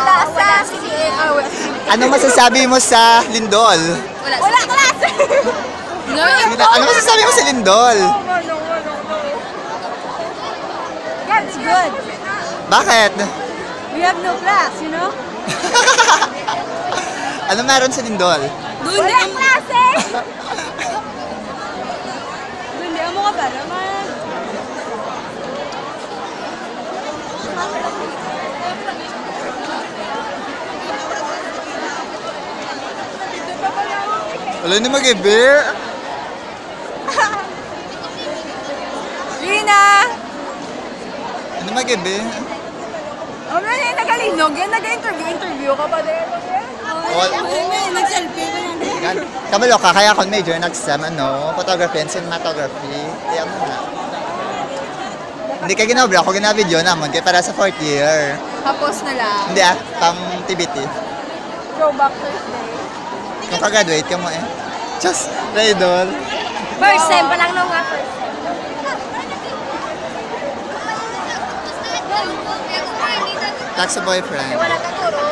wala sa CCA. Ano masasabi mo sa Lindol? Wala klase! Ano masasabi mo sa Lindol? That's good. Bakit? We have no class, you know? Ano meron sa Lindol? Wala klase! Hindi mo ka ba naman? Wala na mag-ibi. Rina! Ano mag-ibi? Oh, man, nagalinog yan. Nag-interview ka pa din. Nag-selfie ka yan. Kabalo ka, kaya ako major nag-STEM, photography and cinematography. Kaya mo na. Hindi ka ginobra, ako gina-video naman, kaya para sa 4th year. Tapos na lang. Hindi pang TBT. Throwback Thursday. Kung ka-graduate ka mo Just, Raidol. First sem pa lang nung nga first sem. Talk sa boyfriend. Wala ka turo.